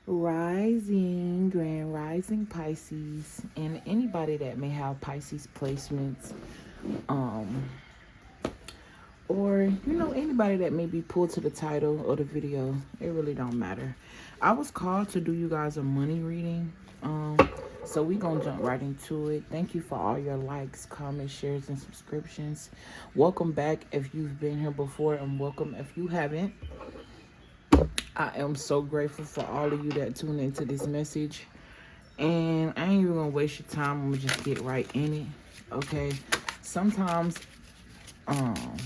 Rising, Grand Rising Pisces, and anybody that may have Pisces placements, um, or anybody that may be pulled to the title or the video, it really don't matter. I was called to do you guys a money reading, so we gonna jump right into it. Thank you for all your likes, comments, shares, and subscriptions. Welcome back if you've been here before, and welcome if you haven't. I am so grateful for all of you that tune into this message. And I ain't even gonna waste your time. I'm gonna just get right in it. Okay. Sometimes um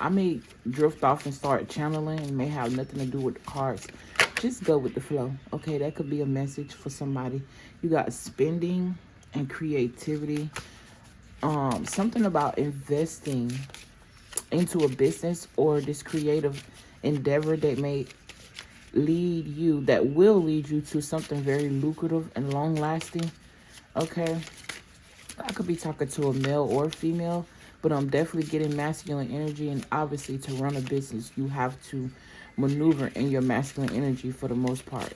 I may drift off and start channeling. It may have nothing to do with the cards. Just go with the flow. Okay, that could be a message for somebody. You got spending and creativity. Something about investing into a business or this creative endeavor that will lead you to something very lucrative and long lasting. Okay, I could be talking to a male or a female, but I'm definitely getting masculine energy. And obviously, to run a business, you have to maneuver in your masculine energy for the most part.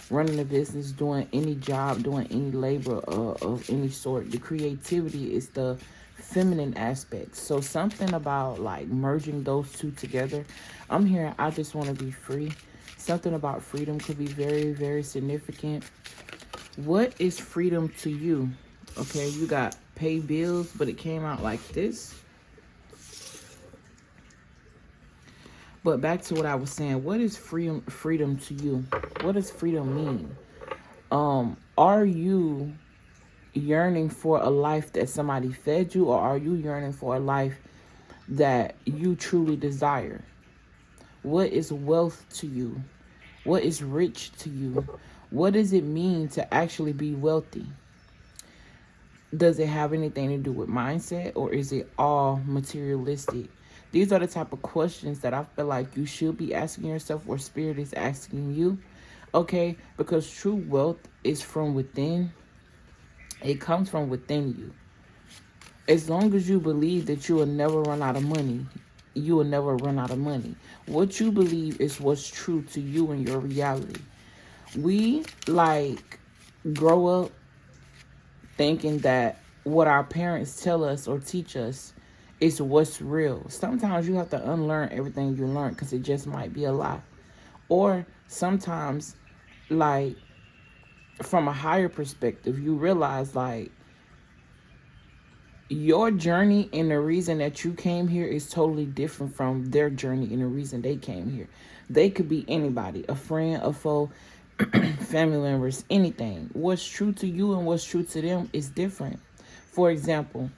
Running a business, doing any job, doing any labor of any sort, the creativity is the feminine aspect. So something about like merging those two together. I'm here. I just want to be free. Something about freedom could be very, very significant. What is freedom to you? Okay, you got pay bills, but it came out like this. But back to what I was saying, what is freedom to you? What does freedom mean? Are you yearning for a life that somebody fed you, or are you yearning for a life that you truly desire? What is wealth to you? What is rich to you? What does it mean to actually be wealthy? Does it have anything to do with mindset, or is it all materialistic? These are the type of questions that I feel like you should be asking yourself, or spirit is asking you. Okay, because true wealth is from within. It comes from within you. As long as you believe that you will never run out of money, you will never run out of money. What you believe is what's true to you and your reality. We like grow up thinking that what our parents tell us or teach us is what's real. Sometimes you have to unlearn everything you learned because it just might be a lie. Or sometimes, like, from a higher perspective, you realize, like, your journey and the reason that you came here is totally different from their journey and the reason they came here. They could be anybody, a friend, a foe, family members, anything. What's true to you and what's true to them is different. For example,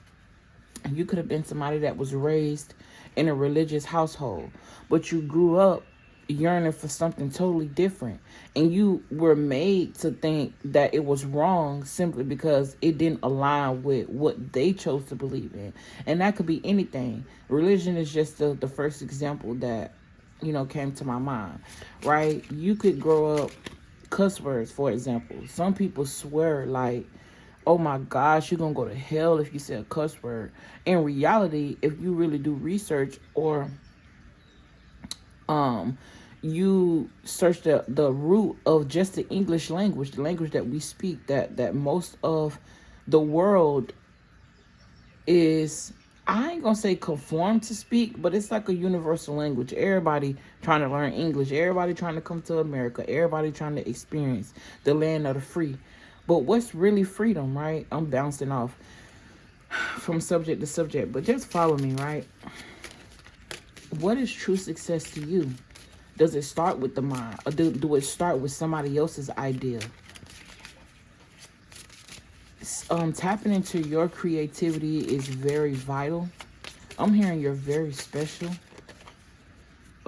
you could have been somebody that was raised in a religious household, but you grew up yearning for something totally different. And you were made to think that it was wrong simply because it didn't align with what they chose to believe in. And that could be anything. Religion is just the first example that, came to my mind, right? You could grow up cuss words, for example. Some people swear like, oh my gosh, you're gonna go to hell if you say a cuss word. In reality, if you really do research, or um you search the root of just the English language, the language that we speak, that most of the world is, I ain't gonna say conform to speak, but it's like a universal language. Everybody trying to learn English, everybody trying to come to America, everybody trying to experience the land of the free. But what's really freedom, right? I'm bouncing off from subject to subject, but just follow me, right? What is true success to you? Does it start with the mind, or do it start with somebody else's idea? Tapping into your creativity is very vital. I'm hearing you're very special.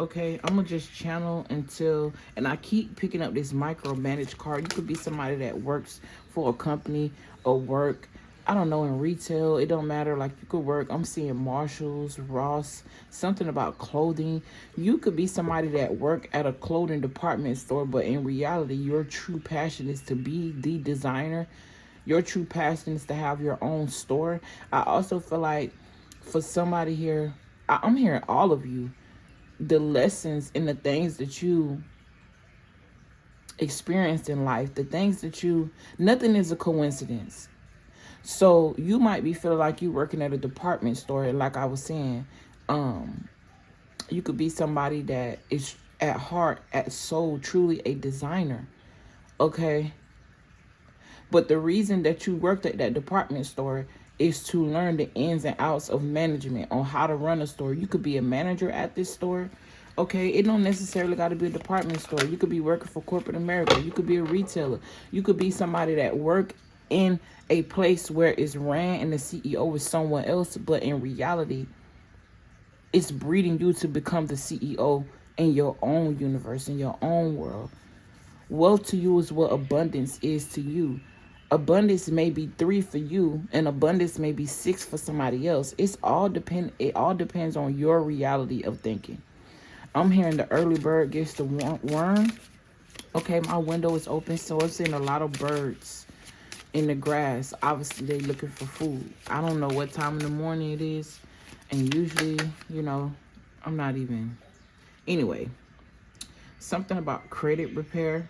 Okay, I'm gonna just channel until, and I keep picking up this micro managed card. You could be somebody that works for a company or work, I don't know, in retail. It don't matter. Like, you could work, I'm seeing Marshalls, Ross, something about clothing. You could be somebody that work at a clothing department store, but in reality, your true passion is to be the designer. Your true passion is to have your own store. I also feel like for somebody here, I'm hearing all of you, the lessons and the things that you experienced in life, the things that nothing is a coincidence. So you might be feeling like you working at a department store, and like I was saying, you could be somebody that is at heart, at soul, truly a designer. Okay. But the reason that you worked at that department store is to learn the ins and outs of management on how to run a store. You could be a manager at this store. Okay, it don't necessarily got to be a department store. You could be working for corporate America. You could be a retailer. You could be somebody that work in a place where it's ran and the CEO is someone else, but in reality, it's breeding you to become the CEO in your own universe, in your own world. Wealth to you is what abundance is to you. Abundance may be 3 for you, and abundance may be 6 for somebody else. It all depends on your reality of thinking. I'm hearing the early bird gets the worm. Okay, my window is open, so I'm seeing a lot of birds in the grass. Obviously, they looking for food. I don't know what time in the morning it is, and usually, I'm not even. Anyway, something about credit repair.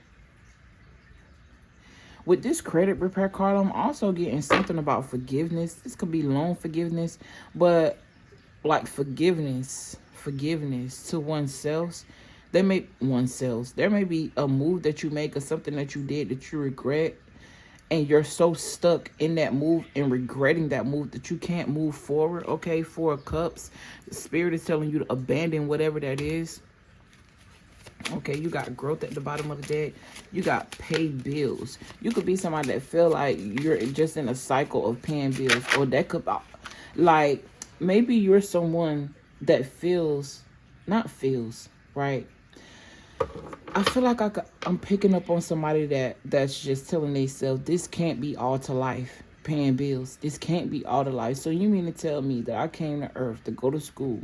With this credit repair card, I'm also getting something about forgiveness. This could be loan forgiveness, but like forgiveness to oneself. There may be a move that you make or something that you did that you regret, and you're so stuck in that move and regretting that move that you can't move forward. Okay, 4 of Cups. The Spirit is telling you to abandon whatever that is. Okay, you got growth at the bottom of the deck. You got paid bills. You could be somebody that feel like you're just in a cycle of paying bills, or that could, like, maybe you're someone that right? I feel like I'm picking up on somebody that's just telling themselves, this can't be all to life, paying bills. This can't be all to life. So you mean to tell me that I came to earth to go to school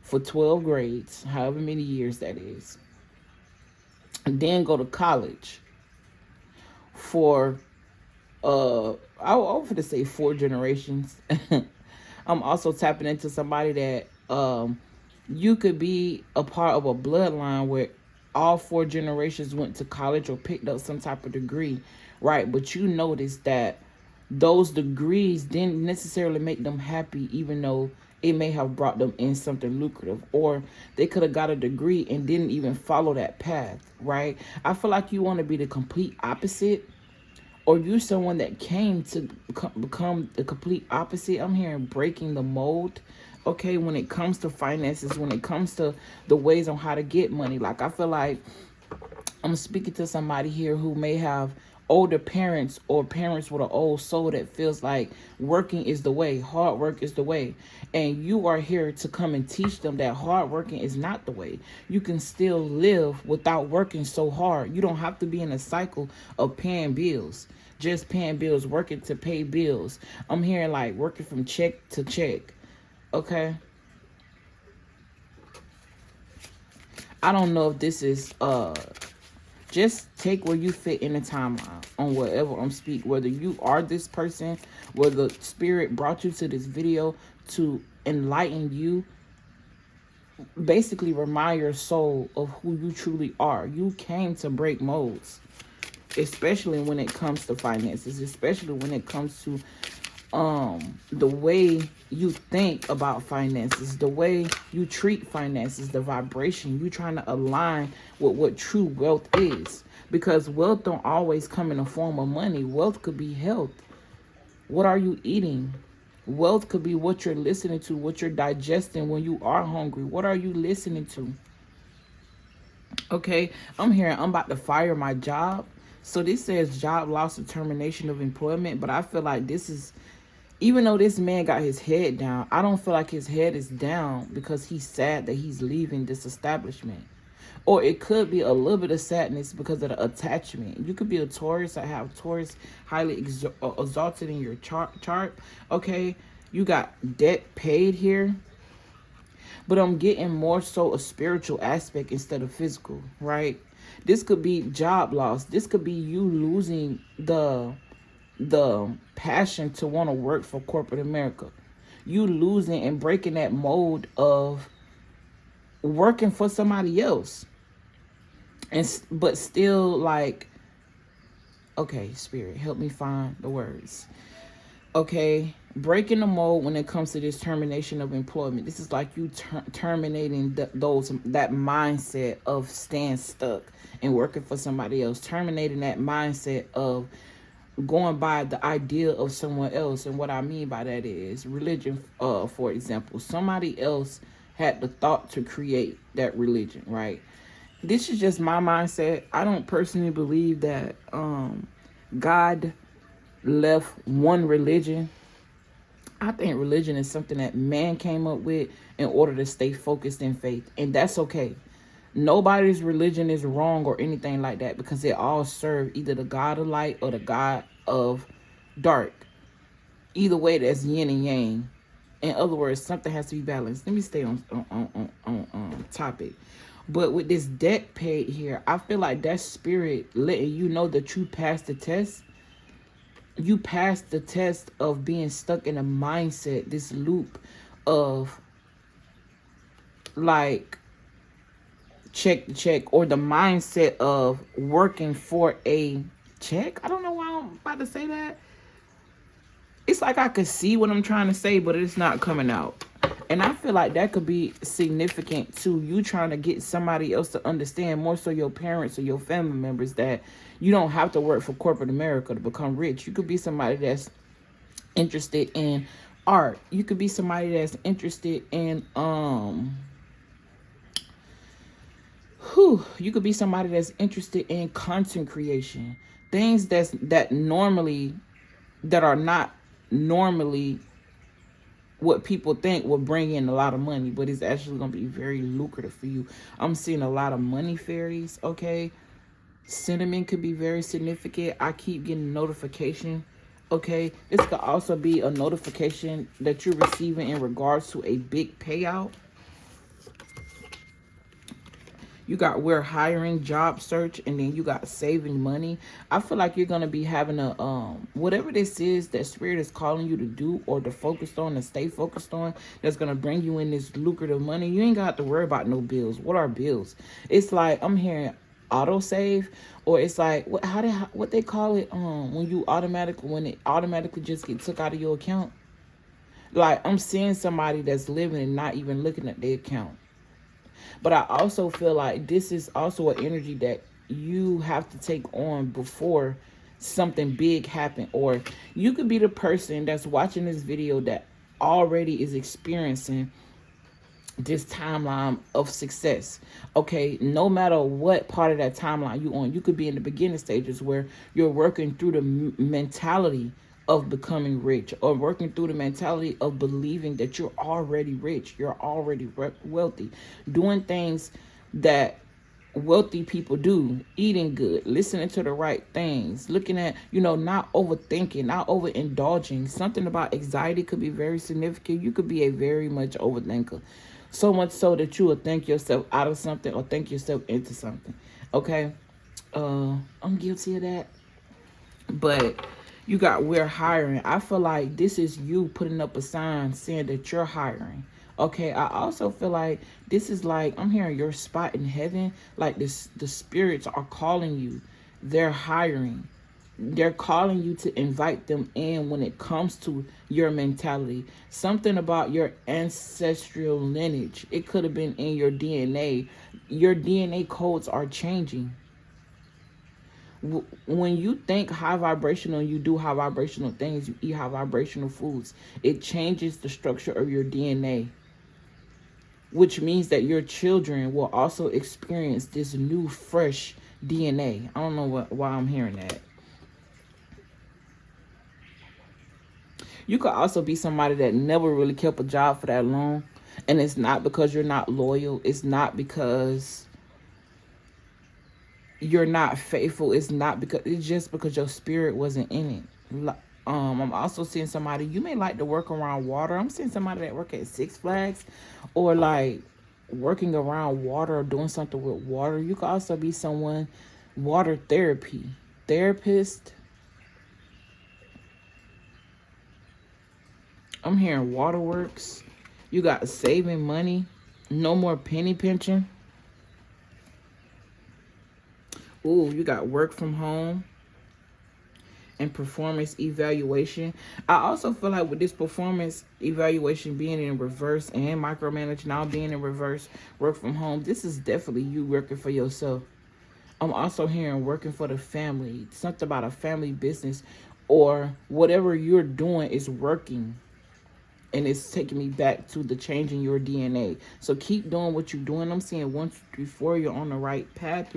for 12 grades, however many years that is, and then go to college for I was going to say 4 generations. I'm also tapping into somebody that you could be a part of a bloodline where all 4 generations went to college or picked up some type of degree, right? But you notice that those degrees didn't necessarily make them happy, even though it may have brought them in something lucrative, or they could have got a degree and didn't even follow that path, right? I feel like you want to be the complete opposite, or you're someone that came to become the complete opposite. I'm hearing breaking the mold. Okay, when it comes to finances, when it comes to the ways on how to get money, like I feel like I'm speaking to somebody here who may have older parents or parents with an old soul that feels like working is the way, hard work is the way. And you are here to come and teach them that hard working is not the way. You can still live without working so hard. You don't have to be in a cycle of paying bills. Just paying bills, working to pay bills. I'm hearing like working from check to check. Okay? I don't know if this is just take where you fit in the timeline on whatever I'm speaking. Whether you are this person, whether Spirit brought you to this video to enlighten you, basically remind your soul of who you truly are. You came to break molds, especially when it comes to finances, especially when it comes to the way you think about finances, the way you treat finances, the vibration. You trying to align with what true wealth is, because wealth don't always come in the form of money. Wealth could be health. What are you eating? Wealth could be what you're listening to, what you're digesting when you are hungry. What are you listening to? Okay, I'm hearing I'm about to fire my job. So this says job loss or termination of employment, but I feel like this is, even though this man got his head down, I don't feel like his head is down because he's sad that he's leaving this establishment. Or it could be a little bit of sadness because of the attachment. You could be a Taurus. I have Taurus highly exalted in your chart. Okay, you got debt paid here. But I'm getting more so a spiritual aspect instead of physical, right? This could be job loss. This could be you losing the passion to want to work for corporate America. You losing and breaking that mold of working for somebody else. but still like, okay, Spirit, help me find the words. Okay, breaking the mold when it comes to this termination of employment. This is like you terminating that mindset of staying stuck and working for somebody else, terminating that mindset of going by the idea of someone else. And what I mean by that is religion. For example, somebody else had the thought to create that religion, right? This is just my mindset. I don't personally believe that God left one religion. I think religion is something that man came up with in order to stay focused in faith, and that's okay. Nobody's religion is wrong or anything like that, because they all serve either the God of light or the God of dark. Either way, that's yin and yang. In other words, something has to be balanced. Let me stay on topic. But with this debt paid here, I feel like that spirit letting you know that you passed the test. You passed the test of being stuck in a mindset, this loop of like check to check, or the mindset of working for a check. I don't know why I'm about to say that. It's like I could see what I'm trying to say, but it's not coming out. And I feel like that could be significant to you trying to get somebody else to understand, more so your parents or your family members, that you don't have to work for corporate America to become rich. You could be somebody that's interested in art. You could be somebody that's interested in you could be somebody that's interested in content creation. Things that are not normally what people think will bring in a lot of money, but it's actually going to be very lucrative for you. I'm seeing a lot of money fairies, okay? Cinnamon could be very significant. I keep getting notification, okay? This could also be a notification that you're receiving in regards to a big payout. You got we're hiring, job search, and then you got saving money. I feel like you're gonna be having a whatever this is that spirit is calling you to do or to focus on, to stay focused on, that's gonna bring you in this lucrative money. You ain't got to worry about no bills. What are bills? It's like I'm hearing autosave, or it's like what they call it when it automatically just get took out of your account. Like I'm seeing somebody that's living and not even looking at their account. But I also feel like this is also an energy that you have to take on before something big happen. Or you could be the person that's watching this video that already is experiencing this timeline of success. Okay, no matter what part of that timeline you on, you could be in the beginning stages where you're working through the mentality of becoming rich, or working through the mentality of believing that you're already rich, you're already wealthy, doing things that wealthy people do, eating good, listening to the right things, looking at, not overthinking, not overindulging. Something about anxiety could be very significant. You could be a very much overthinker, so much so that you will think yourself out of something or think yourself into something. Okay, I'm guilty of that. But you got we're hiring. I feel like this is you putting up a sign saying that you're hiring. Okay, I also feel like this is like I'm hearing your spot in heaven. Like the spirits are calling you. They're hiring. They're calling you to invite them in when it comes to your mentality. Something about your ancestral lineage. It could have been in your DNA. Your DNA codes are changing. When you think high vibrational, you do high vibrational things, you eat high vibrational foods, it changes the structure of your DNA, which means that your children will also experience this new fresh DNA. I don't know why I'm hearing that. You could also be somebody that never really kept a job for that long, and it's not because you're not loyal, it's not because you're not faithful, it's just because your spirit wasn't in it. I'm also seeing somebody, you may like to work around water. I'm seeing somebody that work at Six Flags, or like working around water or doing something with water. You could also be someone, water therapist. I'm hearing waterworks. You got saving money, no more penny pinching. Ooh, you got work from home and performance evaluation. I also feel like with this performance evaluation being in reverse and micromanage now being in reverse, work from home, this is definitely you working for yourself. I'm also hearing working for the family, something about a family business or whatever you're doing is working. And it's taking me back to the change in your DNA. So keep doing what you're doing. I'm seeing 1, 2, 3, 4. You're on the right path.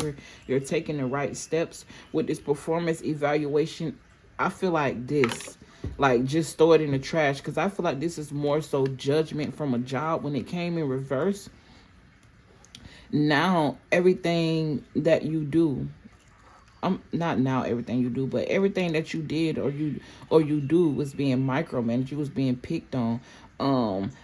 You're taking the right steps with this performance evaluation. I feel like this, like just throw it in the trash, because I feel like this is more so judgment from a job when it came in reverse. Now everything that you do, not now everything you do, but everything that you did or you do was being micromanaged. You was being picked on.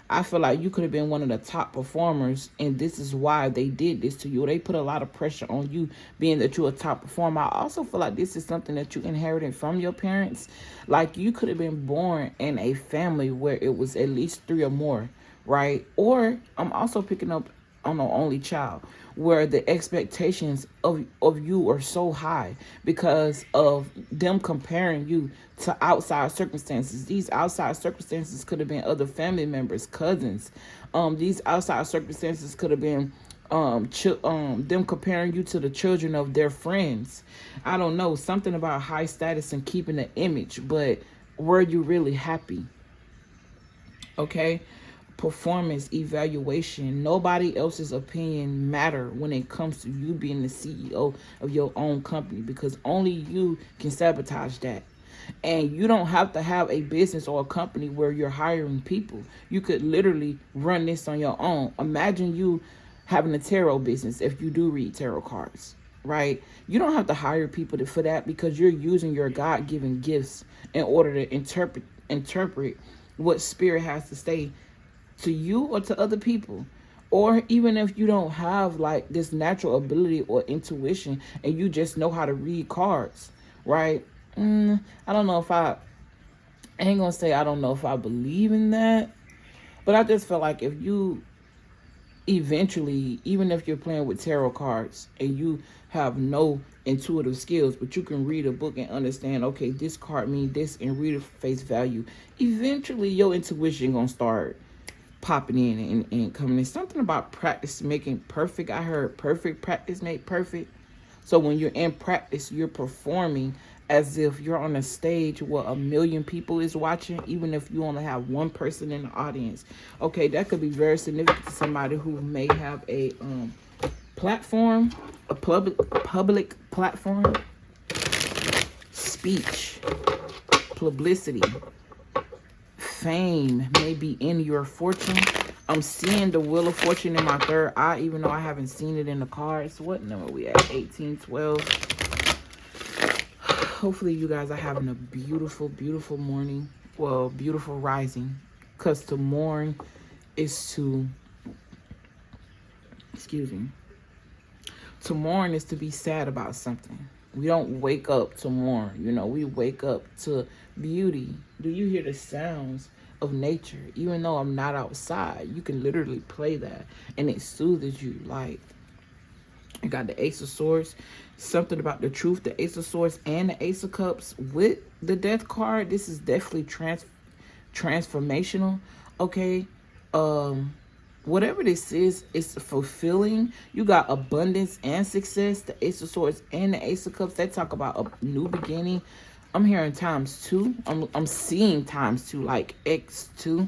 I feel like you could have been one of the top performers, and this is why they did this to you. They put a lot of pressure on you, being that you're a top performer. I also feel like this is something that you inherited from your parents. Like you could have been born in a family where it was at least 3 or more, right? Or I'm also picking up on an only child where the expectations of you are so high because of them comparing you to outside circumstances. These outside circumstances could have been other family members, cousins. These outside circumstances could have been them comparing you to the children of their friends. I don't know, something about high status and keeping the image, but were you really happy? Okay. Performance evaluation. Nobody else's opinion matter when it comes to you being the CEO of your own company, because only you can sabotage that. And you don't have to have a business or a company where you're hiring people. You could literally run this on your own. Imagine you having a tarot business if you do read tarot cards, right? You don't have to hire people for that, because you're using your God-given gifts in order to interpret what spirit has to say to you or to other people. Or even if you don't have like this natural ability or intuition and you just know how to read cards, right? I don't know if I ain't gonna say I don't know if I believe in that, but I just feel like if you eventually, even if you're playing with tarot cards and you have no intuitive skills, but you can read a book and understand, okay, this card means this, and read it face value, eventually your intuition gonna start popping in and coming in. Something about practice making perfect. I heard perfect practice make perfect. So when you're in practice, you're performing as if you're on a stage where 1 million people is watching, even if you only have one person in the audience. Okay, that could be very significant to somebody who may have a platform, a public platform, speech, publicity, fame may be in your fortune. I'm seeing the Wheel of Fortune in my third eye, even though I haven't seen it in the cards. What number we at? 18, 12. Hopefully you guys are having a beautiful, beautiful morning. Well, beautiful rising. Because to mourn is to, excuse me. To mourn is to be sad about something. We don't wake up to mourn, we wake up to beauty. Do you hear the sounds of nature? Even though I'm not outside, you can literally play that and it soothes you. Like, you got the Ace of Swords, something about the truth, the Ace of Swords and the Ace of Cups with the Death card. This is definitely transformational. Okay. Whatever this is, it's fulfilling. You got abundance and success. The Ace of Swords and the Ace of Cups, they talk about a new beginning. I'm hearing ×2. I'm seeing ×2, like X2.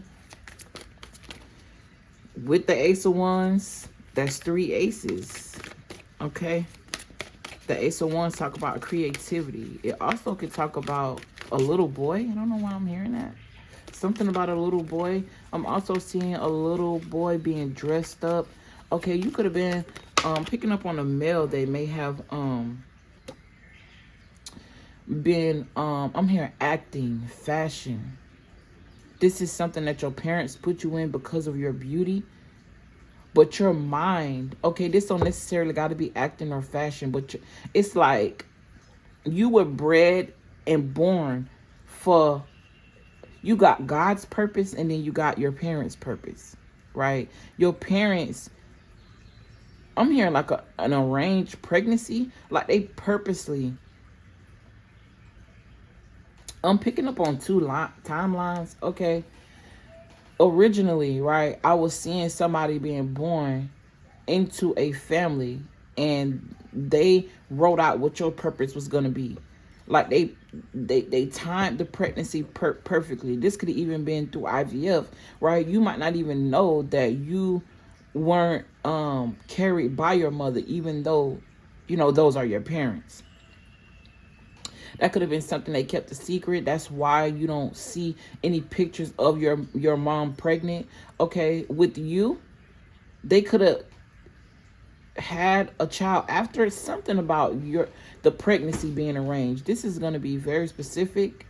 With the Ace of Wands, that's 3 aces. Okay. The Ace of Wands talk about creativity. It also could talk about a little boy. I don't know why I'm hearing that. Something about a little boy. I'm also seeing a little boy being dressed up. Okay, you could have been picking up on a male. They may have been I'm hearing acting, fashion. This is something that your parents put you in because of your beauty. But your mind, okay, this don't necessarily got to be acting or fashion, but it's like you were bred and born for, you got God's purpose and then you got your parents' purpose, right? Your parents I'm hearing like an arranged pregnancy. Like they purposely. I'm picking up on two timelines. Okay. Originally, right, I was seeing somebody being born into a family, and they wrote out what your purpose was going to be. Like they timed the pregnancy perfectly. This could have even been through IVF, right? You might not even know that you weren't carried by your mother, even though those are your parents. That could have been something they kept a secret. That's why you don't see any pictures of your mom pregnant. Okay, with you, they could have had a child after. Something about the pregnancy being arranged. This is going to be very specific,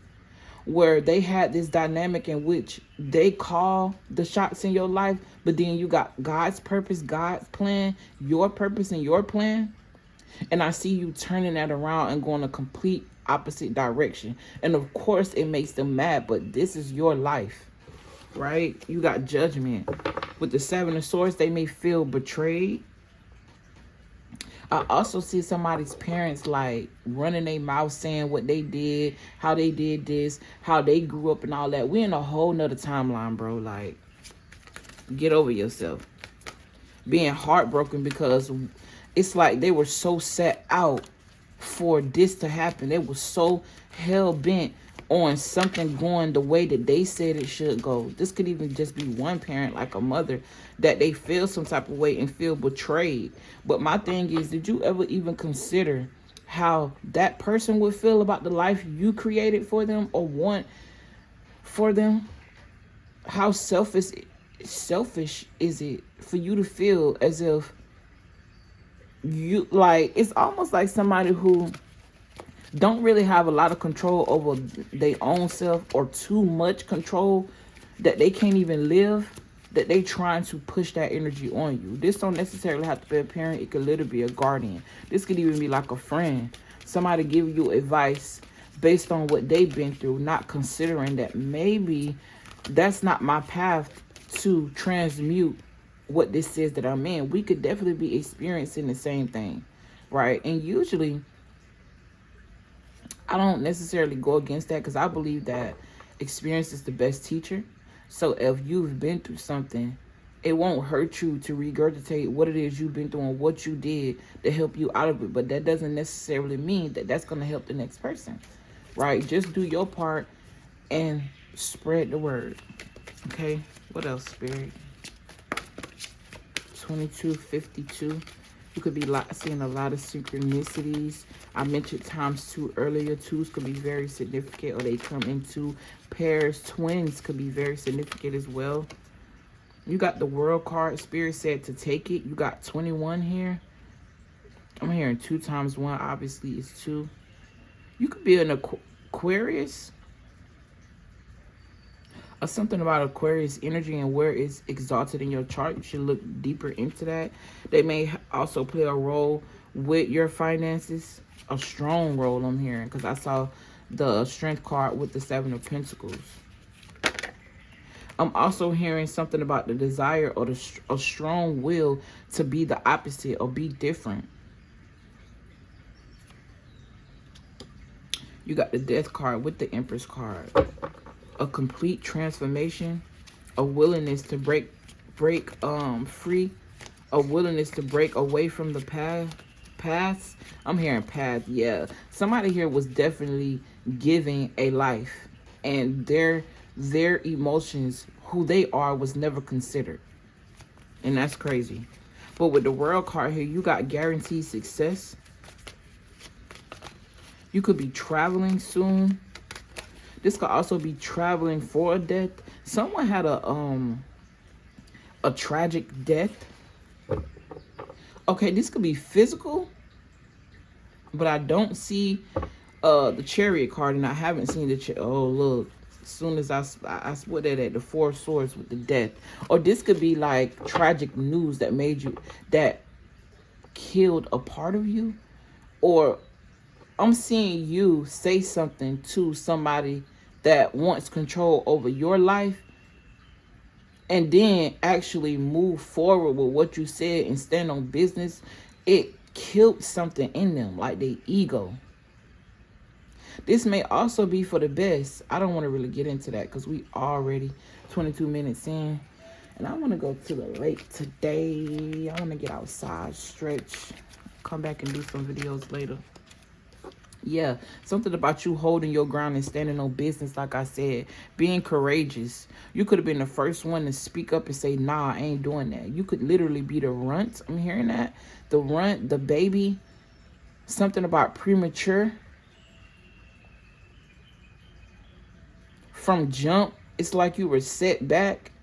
where they had this dynamic in which they call the shots in your life, but then you got God's purpose, God's plan, your purpose and your plan. And I see you turning that around and going a complete opposite direction. And of course it makes them mad, but this is your life, right? You got Judgment. With the Seven of Swords, they may feel betrayed. I also see somebody's parents like running their mouth saying what they did, how they did this, how they grew up and all that. We in a whole nother timeline, bro. Like, get over yourself. Being heartbroken because it's like they were so set out for this to happen. They were so hell-bent on something going the way that they said it should go. This could even just be one parent, like a mother, that they feel some type of way and feel betrayed. But my thing is, did you ever even consider how that person would feel about the life you created for them or want for them? How selfish is it for you to feel as if you, like, it's almost like somebody who don't really have a lot of control over their own self, or too much control that they can't even live, that they trying to push that energy on you. This don't necessarily have to be a parent. It could literally be a guardian. This could even be like a friend. Somebody give you advice based on what they've been through, not considering that maybe that's not my path to transmute what this says that I'm in. We could definitely be experiencing the same thing, right? And usually I don't necessarily go against that, because I believe that experience is the best teacher. So if you've been through something, it won't hurt you to regurgitate what it is you've been through and what you did to help you out of it. But that doesn't necessarily mean that that's going to help the next person, right? Just do your part and spread the word. Okay, what else, Spirit? 2252. You could be seeing a lot of synchronicities. I mentioned ×2 earlier. Twos could be very significant, or they come into pairs. Twins could be very significant as well. You got the World card. Spirit said to take it. You got 21 here. I'm hearing 2 times 1. Obviously, is 2. You could be an Aquarius. Or something about Aquarius energy and where it's exalted in your chart. You should look deeper into that. They may also play a role with your finances. A strong role, I'm hearing, because I saw the Strength card with the 7 of Pentacles. I'm also hearing something about the desire or a strong will to be the opposite or be different. You got the Death card with the Empress card. A complete transformation, a willingness to break free, a willingness to break away from the past. I'm hearing path. Yeah, somebody here was definitely giving a life, and their emotions, who they are, was never considered, and that's crazy. But with the World card here, you got guaranteed success. You could be traveling soon. This could also be traveling for a death. Someone had a tragic death. Okay, this could be physical, but I don't see the Chariot card, and I haven't seen the oh, look. As soon as I put that at the 4 of Swords with the death. Or this could be like tragic news that killed a part of you. Or I'm seeing you say something to somebody that wants control over your life, and then actually move forward with what you said and stand on business, it killed something in them, like their ego. This may also be for the best. I don't want to really get into that because we already 22 minutes in. And I want to go to the lake today. I want to get outside, stretch, come back and do some videos later. Yeah, something about you holding your ground and standing on business, like I said, being courageous. You could have been the first one to speak up and say, nah, I ain't doing that. You could literally be the runt. I'm hearing that. The runt, the baby. Something about premature. From jump, it's like you were set back,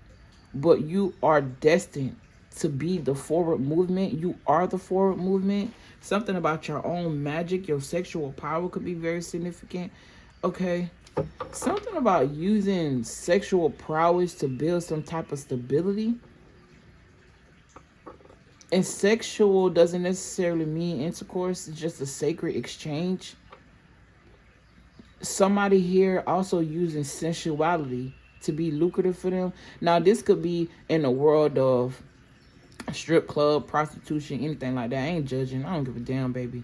but you are destined to be the forward movement. You are the forward movement. Something about your own magic, your sexual power could be very significant. Okay. Something about using sexual prowess to build some type of stability. And sexual doesn't necessarily mean intercourse. It's just a sacred exchange. Somebody here also using sensuality to be lucrative for them. Now, this could be in the world of strip club, prostitution, anything like that. I ain't judging. I don't give a damn, baby.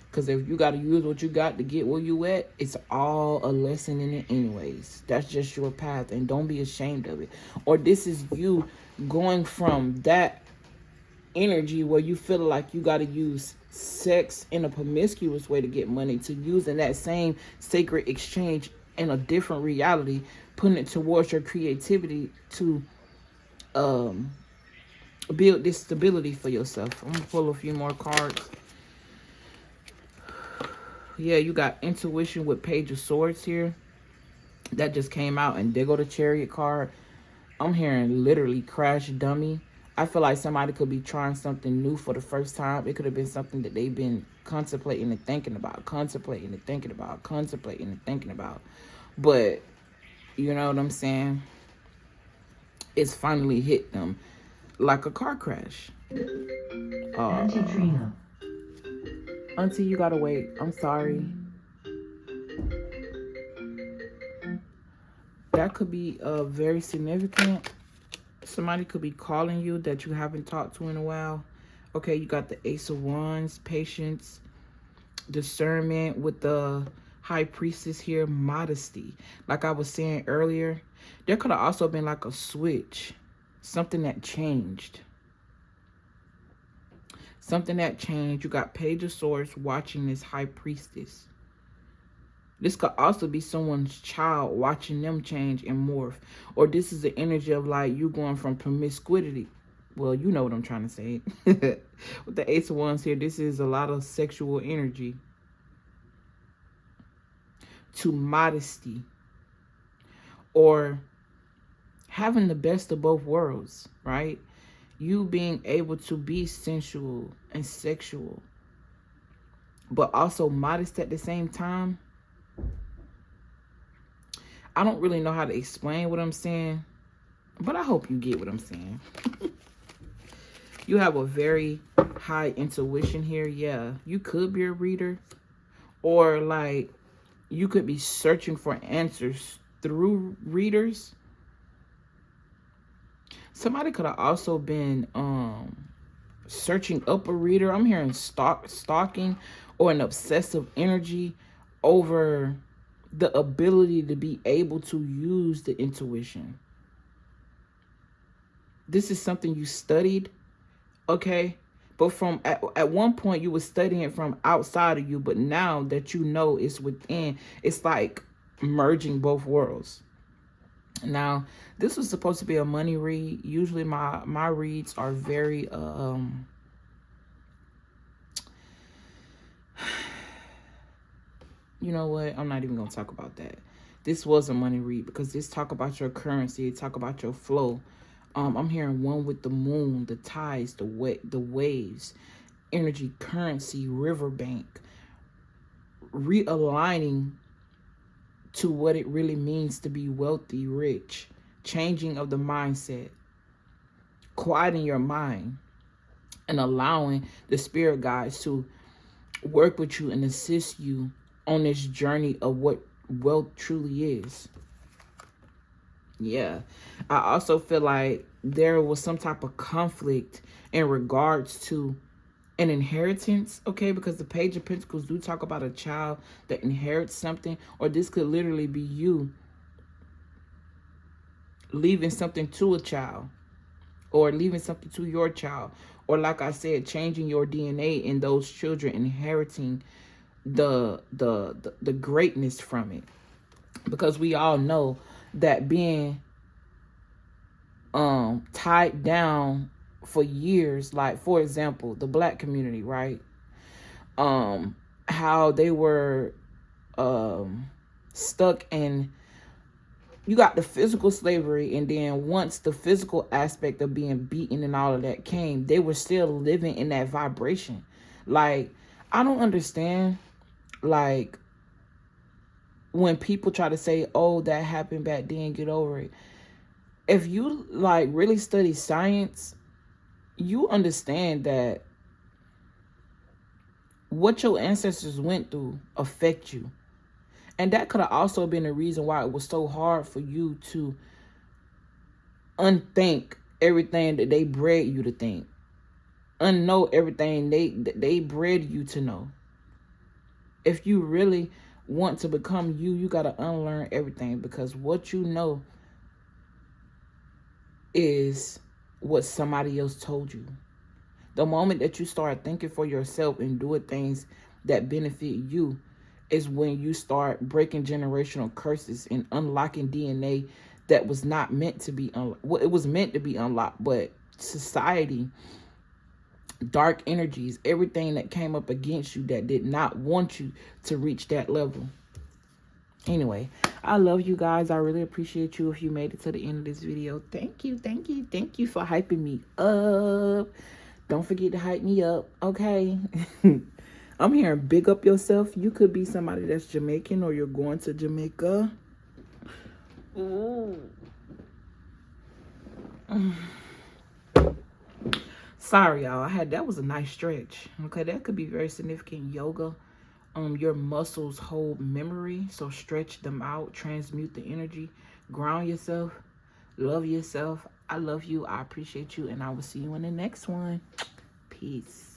Because if you got to use what you got to get where you at, it's all a lesson in it anyways. That's just your path, and don't be ashamed of it. Or this is you going from that energy where you feel like you got to use sex in a promiscuous way to get money, to using that same sacred exchange in a different reality, putting it towards your creativity to build this stability for yourself. I'm gonna pull a few more cards. Yeah, you got intuition with Page of Swords here. That just came out, and there go the Chariot card. I'm hearing literally crash dummy. I feel like somebody could be trying something new for the first time. It could have been something that they've been contemplating and thinking about, contemplating and thinking about, contemplating and thinking about. But, you know what I'm saying? It's finally hit them like a car crash. Auntie, you gotta wait. I'm sorry. That could be very significant. Somebody could be calling you that you haven't talked to in a while. Okay, you got the Ace of Wands, patience, discernment with the High Priestess here, modesty. Like I was saying earlier, there could have also been like a switch, something that changed. Something that changed. You got Page of Swords watching this High Priestess. This could also be someone's child watching them change and morph. Or this is the energy of like you going from promiscuity. Well, you know what I'm trying to say. With the Ace of Wands here, this is a lot of sexual energy. To modesty. Or having the best of both worlds, right? You being able to be sensual and sexual, but also modest at the same time. I don't really know how to explain what I'm saying, but I hope you get what I'm saying. You have a very high intuition here. Yeah, you could be a reader, or like you could be searching for answers through readers. Somebody could have also been searching up a reader. I'm hearing stalking or an obsessive energy over the ability to be able to use the intuition. This is something you studied, okay? But from at one point you were studying it from outside of you, but now that you know it's within, it's like merging both worlds. Now, this was supposed to be a money read. Usually my reads are very you know what? I'm not even going to talk about that. This was a money read because this talk about your currency, talk about your flow. I'm hearing one with the moon, the tides, the waves, energy, currency, riverbank, realigning to what it really means to be wealthy, rich, changing of the mindset, quieting your mind, and allowing the spirit guides to work with you and assist you on this journey of what wealth truly is. Yeah. I also feel like there was some type of conflict in regards to an inheritance, okay? Because the Page of Pentacles do talk about a child that inherits something, or this could literally be you leaving something to a child, or leaving something to your child, or like I said, changing your DNA and those children inheriting the greatness from it. Because we all know that being tied down for years, like for example the black community, right? How they were stuck in, you got the physical slavery, and then once the physical aspect of being beaten and all of that came, they were still living in that vibration. Like, I don't understand, like, when people try to say, oh, that happened back then, get over it. If you like really study science, you understand that what your ancestors went through affect you. And that could have also been the reason why it was so hard for you to unthink everything that they bred you to think, unknow everything they bred you to know. If you really want to become you, you got to unlearn everything, because what you know is what somebody else told you. The moment that you start thinking for yourself and doing things that benefit you is when you start breaking generational curses and unlocking DNA that was not meant to be well, it was meant to be unlocked, but society, dark energies, everything that came up against you that did not want you to reach that level. Anyway, I love you guys. I really appreciate you if you made it to the end of this video. Thank you, thank you, thank you for hyping me up. Don't forget to hype me up, okay? I'm hearing big up yourself. You could be somebody that's Jamaican, or you're going to Jamaica. Ooh. Sorry, y'all. That was a nice stretch. Okay, that could be very significant. Yoga. Your muscles hold memory, so stretch them out, transmute the energy, ground yourself, love yourself. I love you. I appreciate you, and I will see you in the next one. Peace.